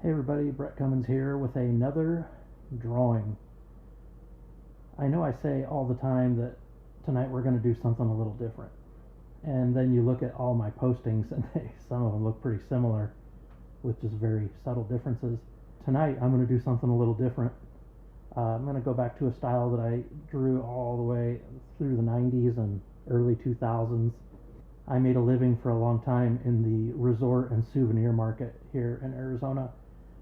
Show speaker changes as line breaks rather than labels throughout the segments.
Hey everybody, Brett Cummins here with another drawing. I know I say all the time that tonight we're going to do something a little different. And then you look at all my postings and some of them look pretty similar with just very subtle differences. Tonight I'm going to do something a little different. I'm going to go back to a style that I drew all the way through the 90s and early 2000s. I made a living for a long time in the resort and souvenir market here in Arizona.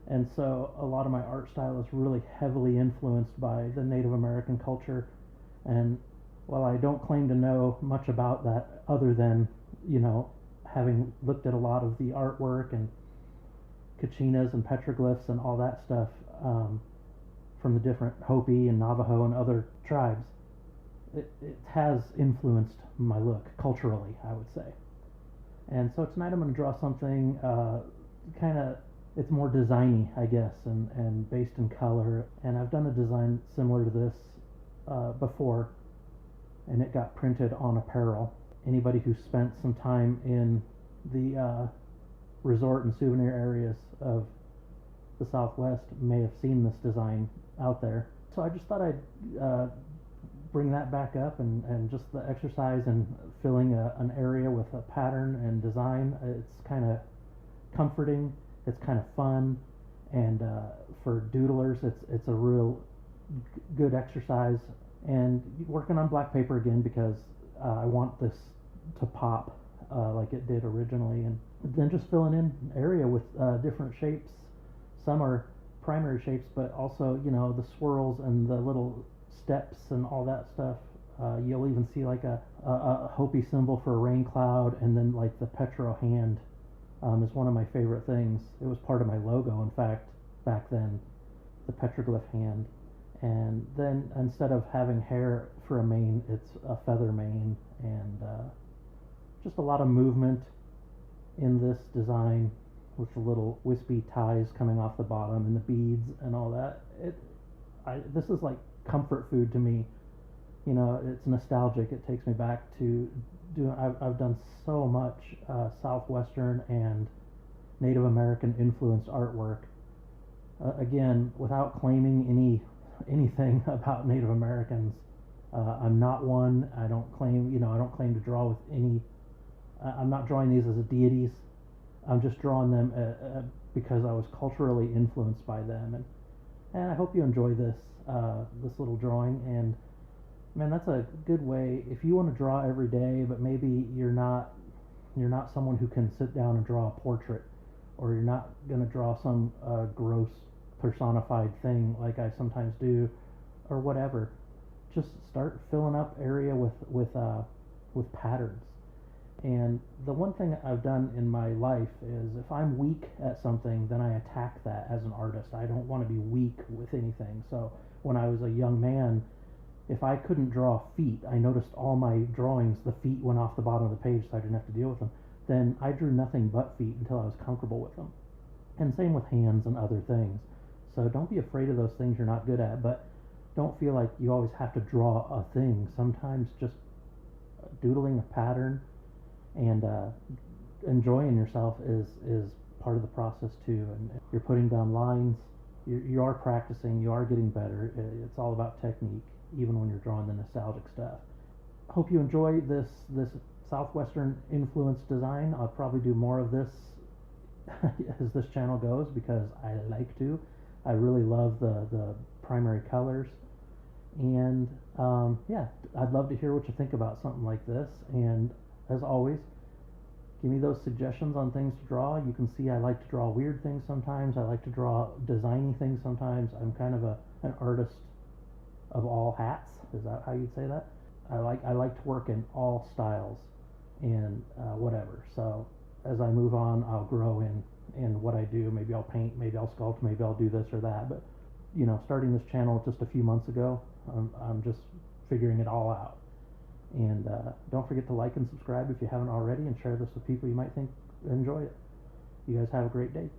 And so a lot of my art style is really heavily influenced by the Native American culture. And while I don't claim to know much about that other than, having looked at a lot of the artwork and kachinas and petroglyphs and all that stuff from the different Hopi and Navajo and other tribes, it has influenced my look culturally, I would say. And so tonight I'm going to draw something it's more designy, I guess, and based in color. And I've done a design similar to this before, and it got printed on apparel. Anybody who spent some time in the resort and souvenir areas of the Southwest may have seen this design out there. So I just thought I'd bring that back up and just the exercise and filling an area with a pattern and design. It's kind of comforting. It's kind of fun, and for doodlers, it's a real good exercise. And working on black paper again because I want this to pop like it did originally, and then just filling in area with different shapes. Some are primary shapes, but also the swirls and the little steps and all that stuff. You'll even see like a Hopi symbol for a rain cloud, and then like the petro hand. Is one of my favorite things. It was part of my logo, in fact, back then, the petroglyph hand. And then instead of having hair for a mane, it's a feather mane, and just a lot of movement in this design with the little wispy ties coming off the bottom and the beads and all that. This is like comfort food to me. It's nostalgic. It takes me back to I've done so much Southwestern and Native American influenced artwork. Again, without claiming anything about Native Americans, I'm not one. I don't claim to draw with any. I'm not drawing these as deities. I'm just drawing them because I was culturally influenced by them, and I hope you enjoy this little drawing. And man, that's a good way if you want to draw every day, but maybe you're not someone who can sit down and draw a portrait, or you're not going to draw some gross personified thing like I sometimes do, or whatever. Just start filling up area with patterns. And the one thing I've done in my life is if I'm weak at something, then I attack that as an artist. I don't want to be weak with anything. So when I was a young man, if I couldn't draw feet, I noticed all my drawings, the feet went off the bottom of the page so I didn't have to deal with them. Then I drew nothing but feet until I was comfortable with them. And same with hands and other things. So don't be afraid of those things you're not good at, but don't feel like you always have to draw a thing. Sometimes just doodling a pattern and enjoying yourself is part of the process too. And you're putting down lines, you are practicing, you are getting better. It's all about technique, even when you're drawing the nostalgic stuff. Hope you enjoy this Southwestern influenced design. I'll probably do more of this as this channel goes because I like to. I really love the primary colors, and yeah, I'd love to hear what you think about something like this. And as always, give me those suggestions on things to draw. You can see I like to draw weird things sometimes. I like to draw designy things sometimes. I'm kind of an artist of all hats. Is that how you'd say that? I like to work in all styles and whatever. So as I move on, I'll grow in what I do. Maybe I'll paint, maybe I'll sculpt, maybe I'll do this or that. But starting this channel just a few months ago, I'm just figuring it all out. And don't forget to like and subscribe if you haven't already, and share this with people you might think enjoy it. You guys have a great day.